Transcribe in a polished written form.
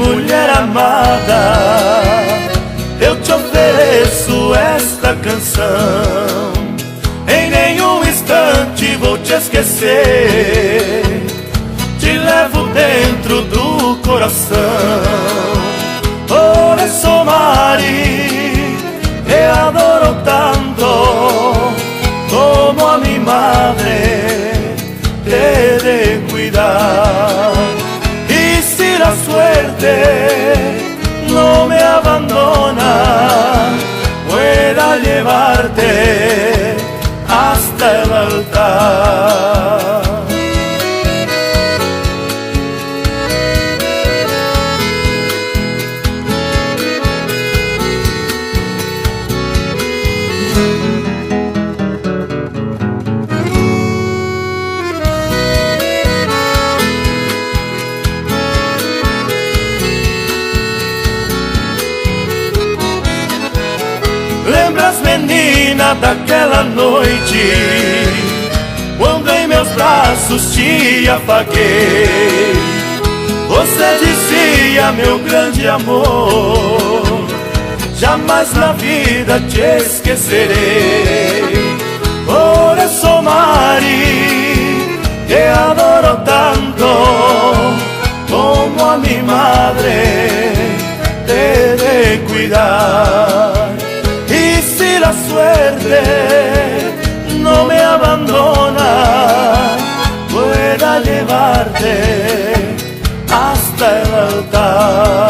mulher amada, eu te ofereço esta canção. Em nenhum instante vou te esquecer, te levo dentro do coração. Por eso, Mari, te adoro tanto, como a mi madre te de cuidar. Y si la suerte no me abandona, pueda llevarte hasta el altar. Lembras, menina, daquela noite, quando em meus braços te afaguei? Você dizia, meu grande amor, jamais na vida te esquecerei. Por eso, Mari, te adoro tanto, como a mi madre te de cuidar. La suerte no me abandona, pueda llevarte hasta el altar.